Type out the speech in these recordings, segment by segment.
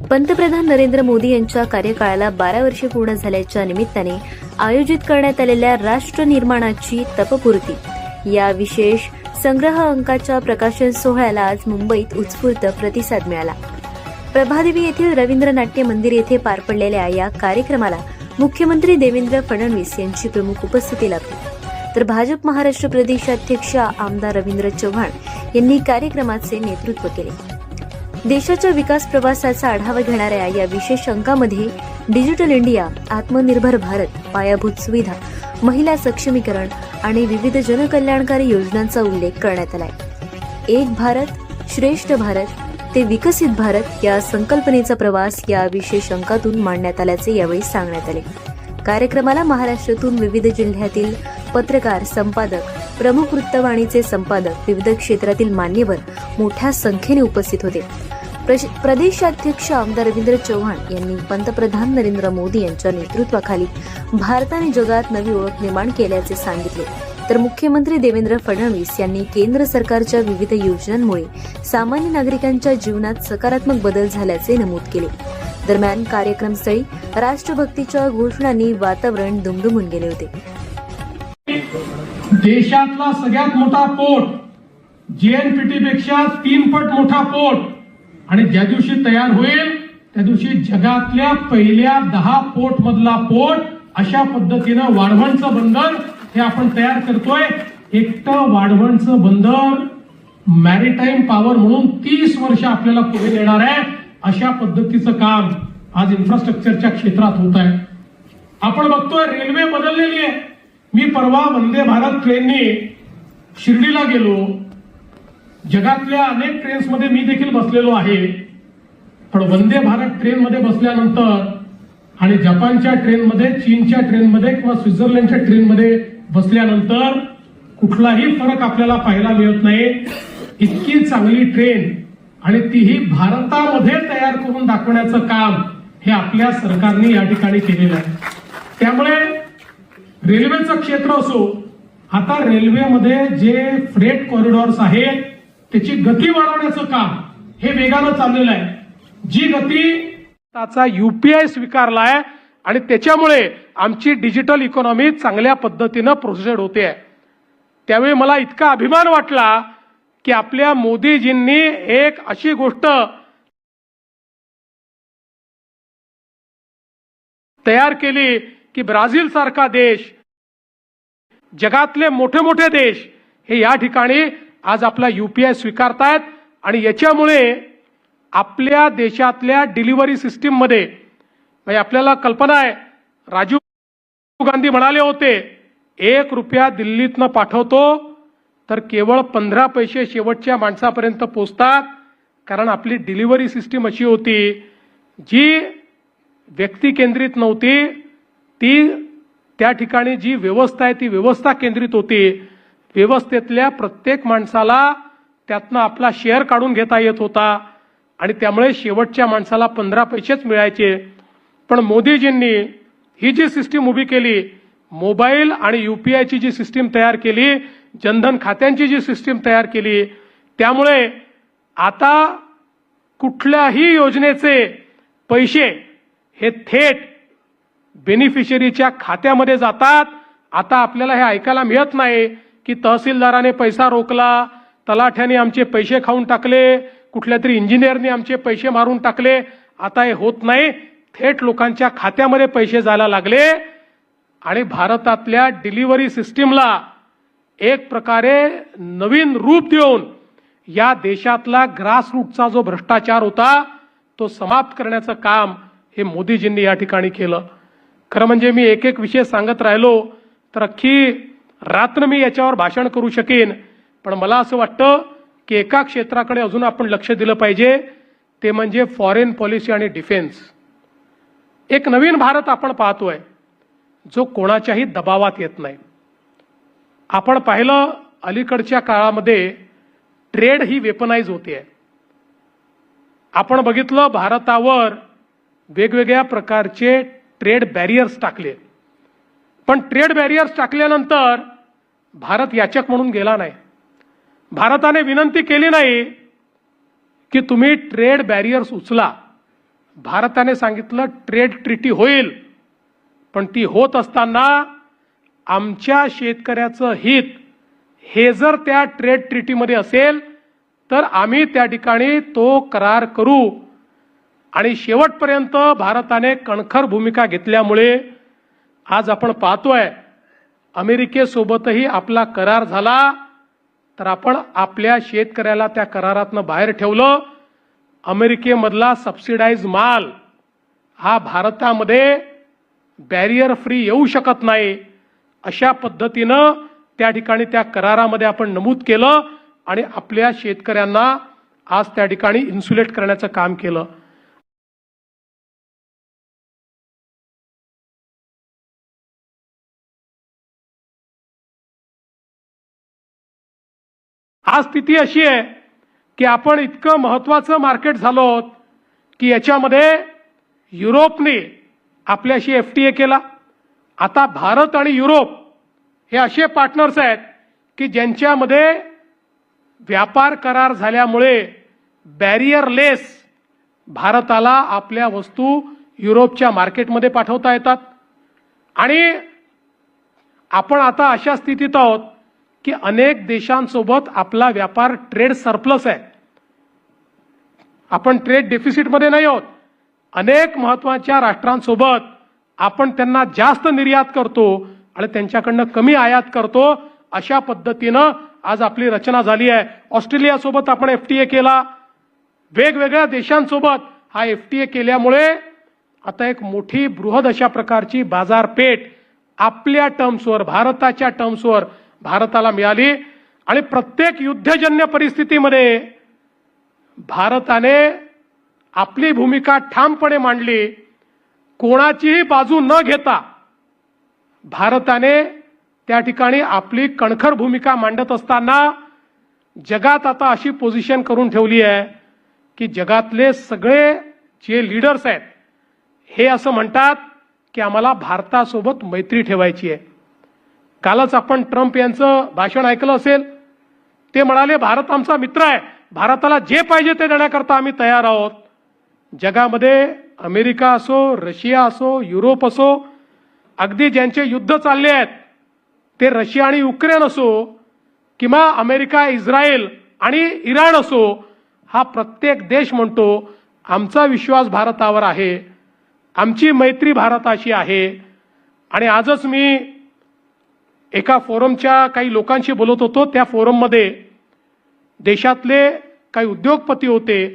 पंतप्रधान नरेंद्र मोदी यांच्या कार्यकाळाला 12 वर्षे पूर्ण झाल्याच्या निमित्ताने आयोजित करण्यात आलेल्या राष्ट्र निर्माणाची तपपूर्ती या विशेष संग्रह अंकाच्या प्रकाशन सोहळ्याला आज मुंबईत उत्स्फूर्त प्रतिसाद मिळाला। प्रभादेवी येथील रवींद्र नाट्य मंदिर येथे पार पडलेल्या या कार्यक्रमाला मुख्यमंत्री देवेंद्र फडणवीस यांची प्रमुख उपस्थिती लाभली, तर भाजप महाराष्ट्र प्रदेशाध्यक्ष आमदार रवींद्र चव्हाण यांनी कार्यक्रमाचे नेतृत्व केले। देशाच्या विकास प्रवासाचा आढावा घेणाऱ्या या विशेष अंकामध्ये डिजिटल इंडिया, आत्मनिर्भर भारत, पायाभूत सुविधा, महिला सक्षमीकरण आणि विविध जनकल्याणकारी योजनांचा उल्लेख करण्यात आलाय। एक भारत श्रेष्ठ भारत ते विकसित भारत या संकल्पनेचा प्रवास या विशेष अंकातून मांडण्यात आल्याचे यावेळी सांगण्यात आले। कार्यक्रमाला महाराष्ट्रातून विविध जिल्ह्यातील पत्रकार, संपादक, प्रमुख वृत्तवाणीचे संपादक, विविध क्षेत्रातील मान्यवर मोठ्या संख्येने उपस्थित होते। प्रदेशाध्यक्ष आमदार रवींद्र चव्हाण यांनी पंतप्रधान नरेंद्र मोदी यांच्या नेतृत्वाखाली भारताने जगात नवी ओळख निर्माण केल्याचे सांगितले, तर मुख्यमंत्री देवेंद्र फडणवीस यांनी केंद्र सरकारच्या विविध योजनांमुळे सामान्य नागरिकांच्या जीवनात सकारात्मक बदल झाल्याचे नमूद केले। दरम्यान कार्यक्रमस्थळी राष्ट्रभक्तीच्या घोषणांनी वातावरण दुमदुमून गेले होते। देशातला सगळ्यात मोठा पोर्ट, जेएनपीटी पेक्षा 3 पट मोठा पोर्ट, आणि ज्या दिवशी तयार होईल त्या दिवशी जगातल्या पहिल्या 10 पोर्ट मधला पोर्ट, अशा पद्धतीनं वाढवणचं बंदर हे आपण तयार करतोय। एकटं वाढवणचं बंदर मॅरीटाईम पॉवर म्हणून 30 वर्ष आपल्याला पुढे नेणार आहे, अशा पद्धतीचं काम आज इन्फ्रास्ट्रक्चरच्या क्षेत्रात होत आहे। आपण बघतोय रेल्वे बदललेली आहे। मी परवा वंदे भारत ट्रेननी शिर्डीला गेलो। जगातल्या अनेक ट्रेन्स मध्ये मी देखील बसलेलो आहे, पण वंदे भारत ट्रेन मध्ये बसल्यानंतर आणि जपानच्या ट्रेनमध्ये, चीनच्या ट्रेनमध्ये किंवा स्वित्झर्लंडच्या ट्रेनमध्ये बसल्यानंतर कुठलाही फरक आपल्याला पाहायला मिळत नाही। इतकी चांगली ट्रेन, आणि तीही भारतामध्ये तयार करून दाखवण्याचं काम हे आपल्या सरकारने या ठिकाणी केलेलं आहे। त्यामुळे रेल्वेचं क्षेत्र असो, आता रेल्वेमध्ये जे फ्रेट कॉरिडॉर्स आहेत त्याची गती वाढवण्याचं काम हे वेगानं चाललेलं आहे। जी गती त्याचा यूपीआय स्वीकारलाय आणि त्याच्यामुळे आमची डिजिटल इकॉनॉमी चांगल्या पद्धतीनं प्रोसेड होते आहे। त्यावेळी मला इतका अभिमान वाटला की आपल्या मोदीजींनी एक अशी गोष्ट तयार केली की ब्राझील सारखा देश, जगातले मोठे मोठे देश हे या ठिकाणी आज आपला यूपीआय स्वीकारतायत, आणि याच्यामुळे आपल्या देशातल्या डिलिव्हरी सिस्टीम मध्ये, म्हणजे आपल्याला कल्पना आहे, राजीव गांधी म्हणाले होते 1 रुपया दिल्लीतनं पाठवतो तर केवळ 15 पैसे शेवटच्या माणसापर्यंत पोहोचतात, कारण आपली डिलिव्हरी सिस्टीम अशी होती जी व्यक्ती केंद्रित नव्हती, ती त्या ठिकाणी जी व्यवस्था आहे ती व्यवस्था केंद्रित होती। व्यवस्थेतल्या प्रत्येक माणसाला त्यातनं आपला शेअर काढून घेता येत होता, आणि त्यामुळे शेवटच्या माणसाला 15 पैसेच मिळायचे। पण मोदीजींनी ही जी सिस्टीम उभी केली, मोबाईल आणि यूपीआयची जी सिस्टीम तयार केली, जनधन खात्यांची जी सिस्टीम तयार केली, त्यामुळे आता कुठल्याही योजनेचे पैसे हे थेट बेनिफिशरीच्या खात्यामध्ये जातात। आता आपल्याला हे ऐकायला मिळत नाही की तहसीलदाराने पैसा रोखला, तलाठ्याने आमचे पैसे खाऊन टाकले, कुठल्या तरी इंजिनियरने आमचे पैसे मारून टाकले। आता हे होत नाही, थेट लोकांच्या खात्यामध्ये पैसे जायला लागले, आणि भारतातल्या डिलिव्हरी सिस्टीमला एक प्रकारे नवीन रूप देऊन या देशातला ग्रासरूटचा जो भ्रष्टाचार होता तो समाप्त करण्याचं काम हे मोदीजींनी या ठिकाणी केलं। खरं म्हणजे मी एक एक विषय सांगत राहिलो तर अख्खी रात्र मी याच्यावर भाषण करू शकेन, पण मला असं वाटतं की एका क्षेत्राकडे अजून आपण लक्ष दिलं पाहिजे, ते म्हणजे फॉरेन पॉलिसी आणि डिफेन्स। एक नवीन भारत आपण पाहतोय जो कोणाच्याही दबावात येत नाही। आपण पाहिलं अलीकडच्या काळामध्ये ट्रेड ही वेपनाइज होते। आपण बघितलं भारतावर वेगवेगळ्या प्रकारचे ट्रेड बॅरियर्स टाकले, पण ट्रेड बॅरियर्स टाकल्यानंतर भारत याचक म्हणून गेला नाही। भारताने विनंती केली नाही की तुम्ही ट्रेड बॅरियर्स उचला। भारताने सांगितलं ट्रेड ट्रीटी होईल, पण ती होत असताना आमच्या शेतकऱ्याचं हित हे जर त्या ट्रेड ट्रीटीमध्ये असेल तर आम्ही त्या ठिकाणी तो करार करू. आणि शेवटपर्यंत भारताने कणखर भूमिका घेतल्यामुळे आज आपण पाहतोय अमेरिकेसोबतही आपला करार झाला, तर आपण आपल्या शेतकऱ्याला त्या करारातनं बाहेर ठेवलं. अमेरिकेमधला सबसिडाइज माल हा भारतामध्ये बॅरियर फ्री येऊ शकत नाही, अशा पद्धतीनं त्या ठिकाणी त्या करारामध्ये आपण नमूद केलं आणि आपल्या शेतकऱ्यांना आज त्या ठिकाणी इन्सुलेट करण्याचं काम केलं. आज स्थिती अशी आहे की आपण इतकं महत्वाचं मार्केट झालो आहोत की याच्यामध्ये युरोपने आपल्याशी FTA केला. आता भारत आणि युरोप हे असे पार्टनर्स आहेत की ज्यांच्यामध्ये व्यापार करार झाल्यामुळे बॅरियरलेस भारताला आपल्या वस्तू युरोपच्या मार्केटमध्ये पाठवता येतात. आणि आपण आता अशा स्थितीत आहोत की अनेक देशांसोबत आपला व्यापार ट्रेड सरप्लस आहे. आपण ट्रेड डेफिसिटमध्ये नाही आहोत. अनेक महत्त्वाच्या राष्ट्रांसोबत आपण त्यांना जास्त निर्यात करतो आणि त्यांच्याकडनं कमी आयात करतो. अशा पद्धतीनं आज आपली रचना झाली आहे. ऑस्ट्रेलियासोबत आपण FTA केला. वेगवेगळ्या देशांसोबत हा FTA केल्यामुळे आता एक मोठी बृहद अशा प्रकारची बाजारपेठ आपल्या टर्म्सवर, भारताच्या टर्म्सवर भारताला मिळाली. आणि प्रत्येक युद्धजन्य परिस्थितीमध्ये भारताने आपली भूमिका ठामपणे मांडली. कोणाचीही बाजू न घेता भारताने त्या ठिकाणी आपली कणखर भूमिका मांडत असताना जगात आता अशी पोझिशन करून ठेवली आहे की जगातले सगळे जे लीडर्स आहेत हे असं म्हणतात की आम्हाला भारतासोबत मैत्री ठेवायची आहे. कालच आपण ट्रम्प यांचं भाषण ऐकलं असेल. ते म्हणाले भारत आमचा मित्र आहे, भारताला जे पाहिजे ते देण्याकरता आम्ही तयार आहोत. जगामध्ये अमेरिका असो, रशिया असो, युरोप असो, अगदी ज्यांचे युद्ध चालले आहेत ते रशिया आणि युक्रेन असो किंवा अमेरिका, इस्रायल आणि इराण असो, हा प्रत्येक देश म्हणतो आमचा विश्वास भारतावर आहे, आमची मैत्री भारताशी आहे. आणि आजच मी एका फोरमच्या काही लोकांशी बोलत होतो. त्या फोरममध्ये देशातले काही उद्योगपती होते.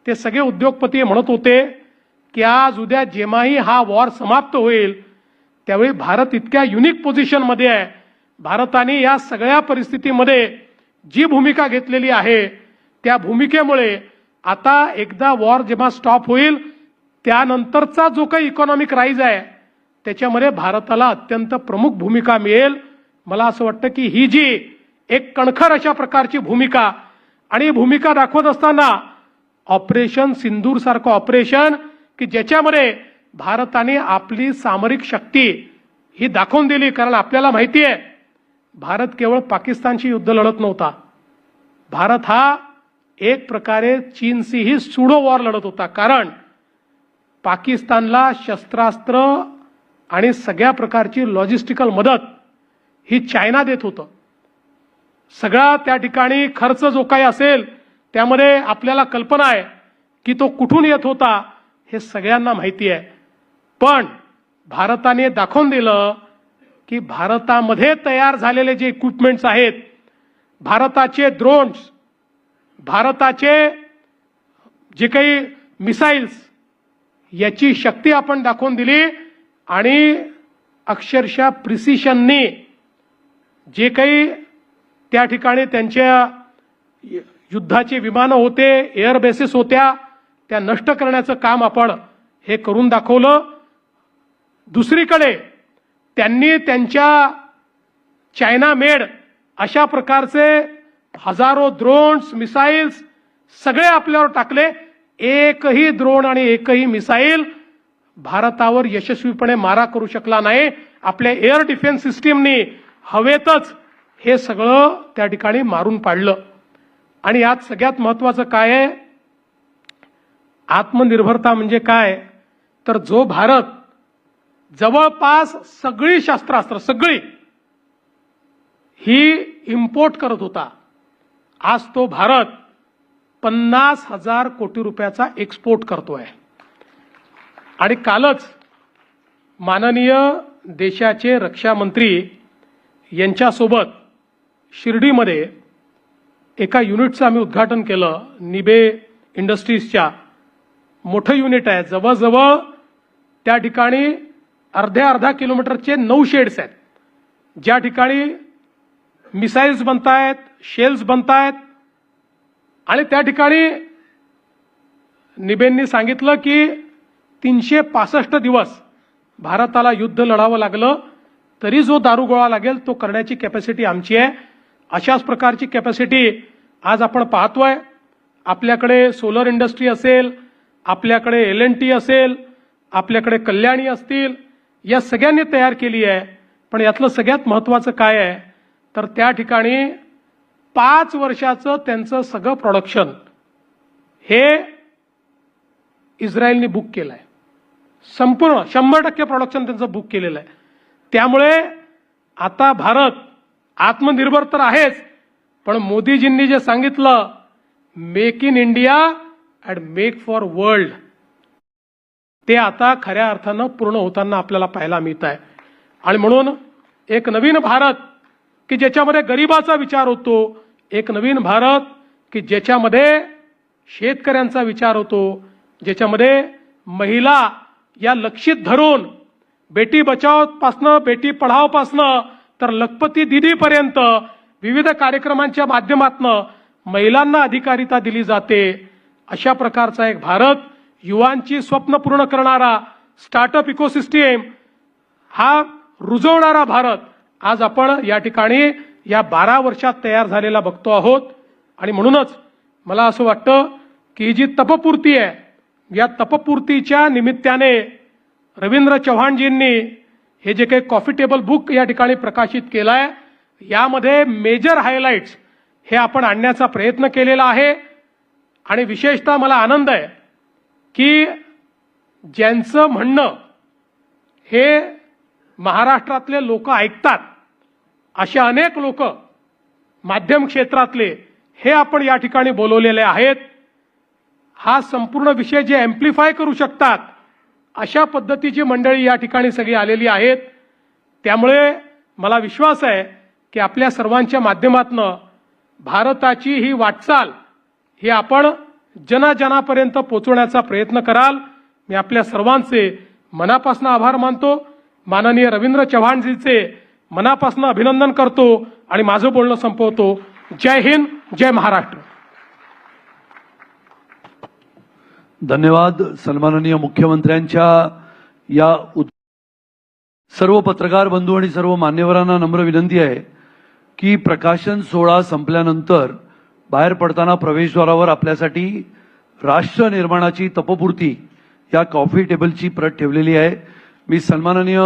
ते सगळे उद्योगपती म्हणत होते की आज उद्या जेव्हाही हा वॉर समाप्त होईल त्यावेळी भारत इतक्या युनिक पोझिशनमध्ये आहे. भारताने या सगळ्या परिस्थितीमध्ये जी भूमिका घेतलेली आहे त्या भूमिकेमुळे आता एकदा वॉर जेव्हा स्टॉप होईल त्यानंतरचा जो काही इकॉनॉमिक राईज आहे त्याच्यामध्ये भारताला अत्यंत प्रमुख भूमिका मिळेल. मला असं वाटतं की ही जी एक कणखर अशा प्रकारची भूमिका आणि भूमिका दाखवत असताना ऑपरेशन सिंदूर सारखं ऑपरेशन की ज्याच्यामध्ये भारताने आपली सामरिक शक्ती ही दाखवून दिली. कारण आपल्याला माहिती आहे भारत केवळ पाकिस्तानशी युद्ध लढत नव्हता. भारत हा एक प्रकारे चीनशीही सुडो वॉर लढत होता. कारण पाकिस्तानला शस्त्रास्त्र आणि सगळ्या प्रकारची लॉजिस्टिकल मदत ही चायना देत होतं. सगळा त्या ठिकाणी खर्च जो काही असेल त्यामध्ये आपल्याला कल्पना आहे की तो कुठून येत होता हे सगळ्यांना माहिती आहे. पण भारताने दाखवून दिलं की भारतामध्ये तयार झालेले जे इक्विपमेंट्स आहेत, भारताचे ड्रोन्स, भारताचे जे काही मिसाईल्स, याची शक्ती आपण दाखवून दिली. आणि अक्षरशः प्रिसिशननी जे काही त्या ठिकाणी त्यांच्या युद्धाचे विमानं होते, एअर बेसेस होत्या, त्या नष्ट करण्याचं काम आपण हे करून दाखवलं. दुसरीकडे त्यांनी त्यांच्या चायना मेड अशा प्रकारचे हजारो ड्रोन्स, मिसाईल्स सगळे आपल्यावर टाकले. एकही ड्रोन आणि एकही मिसाईल भारतावर यशस्वीपणे मारा करू शकला नाही. आपल्या एअर डिफेन्स सिस्टीमनी हवेतच हे सगळं त्या ठिकाणी मारून पाडलं. आणि यात सगळ्यात महत्त्वाचं काय आहे, आत्मनिर्भरता म्हणजे काय, तर जो भारत जवळपास सगळी शस्त्रास्त्र सगळी ही इम्पोर्ट करत होता, आज तो भारत 50,000 कोटी रुपयाचा एक्सपोर्ट करतोय. आणि कालच माननीय देशाचे रक्षा मंत्री यांच्यासोबत शिर्डीमध्ये एका युनिटचं आम्ही उद्घाटन केलं. निबे इंडस्ट्रीजच्या मोठं युनिट आहे. जवळजवळ त्या ठिकाणी अर्ध्या किलोमीटरचे 9 शेड्स आहेत, ज्या ठिकाणी मिसाईल्स बनतायत, शेल्स बनतायत. आणि त्या ठिकाणी निबेंनी सांगितलं की 365 दिवस भारताला युद्ध लढावं लागलं तरी जो दारुगोळा लागेल तो करण्याची कॅपॅसिटी आमची आहे. अशाच प्रकारची कॅपॅसिटी आज आपण पाहतोय. आपल्याकडे सोलर इंडस्ट्री असेल, आपल्याकडे L&T असेल, आपल्याकडे कल्याणी असतील, या सगळ्यांनी तयार केली आहे. पण यातलं सगळ्यात महत्त्वाचं काय आहे, तर त्या ठिकाणी 5 वर्षाचं त्यांचं सगळं प्रोडक्शन हे इस्रायलने बुक केलं आहे. संपूर्ण 100% प्रोडक्शन त्यांचं बुक केलेलं आहे. त्यामुळे आता भारत आत्मनिर्भर तर आहेच, पण मोदीजींनी जे सांगितलं make in India and make for world, ते आता खऱ्या अर्थानं पूर्ण होताना आपल्याला पाहायला मिळत आहे. आणि म्हणून एक नवीन भारत की ज्याच्यामध्ये गरिबाचा विचार होतो, एक नवीन भारत की ज्याच्यामध्ये शेतकऱ्यांचा विचार होतो, ज्याच्यामध्ये महिला या लक्षित धरून बेटी बचाव पासनं बेटी पढाव पासनं तर लखपती दीदीपर्यंत विविध कार्यक्रमांच्या माध्यमातून महिलांना अधिकारिता दिली जाते. अशा प्रकारचा एक भारत, युवांची स्वप्न पूर्ण करणारा, स्टार्टअप इकोसिस्टीम हा रुजवणारा भारत आज आपण या ठिकाणी या 12 वर्षात तयार झालेला बघतो आहोत. आणि म्हणूनच मला असं वाटतं की ही जी तपपूर्ती आहे, या तपपूर्तीच्या निमित्ताने रवींद्र चव्हाणजींनी हे जे काही कॉफी टेबल बुक या ठिकाणी प्रकाशित केलं आहे, यामध्ये मेजर हायलाइट्स हे आपण आणण्याचा प्रयत्न केलेला आहे. आणि विशेषतः मला आनंद आहे की ज्यांचं म्हणणं हे महाराष्ट्रातले लोक ऐकतात, अशा अनेक लोक माध्यम क्षेत्रातले हे आपण या ठिकाणी बोलवलेले आहेत. हा संपूर्ण विषय जे एम्प्लिफाय करू शकतात अशा पद्धतीची मंडळी या ठिकाणी सगळी आलेली आहेत. त्यामुळे मला विश्वास आहे की आपल्या सर्वांच्या माध्यमातून भारताची ही वाटचाल ही आपण जनाजनापर्यंत पोहोचवण्याचा प्रयत्न कराल. मी आपल्या सर्वांचे मनापासून आभार मानतो. माननीय रवींद्र चव्हाणजीचे मनापासून अभिनंदन करतो आणि माझं बोलणं संपवतो. जय हिंद, जय महाराष्ट्र. धन्यवाद. सन्माननीय मुख्यमंत्र्यांच्या या सर्व पत्रकार बंधू आणि सर्व मान्यवरांना नम्र विनंती आहे की प्रकाशन सोहळा संपल्यानंतर बाहेर पडताना प्रवेशद्वारावर आपल्यासाठी राष्ट्र निर्माणाची तपपूर्ती या कॉफी टेबलची प्रत ठेवलेली आहे. मी सन्माननीय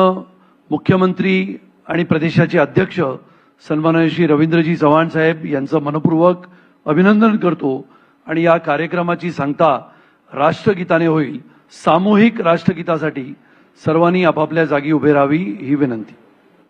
मुख्यमंत्री आणि प्रदेशाचे अध्यक्ष सन्माननीय श्री रवींद्रजी चव्हाण साहेब यांचं मनपूर्वक अभिनंदन करतो. आणि या कार्यक्रमाची सांगता राष्ट्रगीताने होईल. सामूहिक राष्ट्रगीतासाठी सर्वांनी आपापल्या जागी उभे राहावी ही विनंती.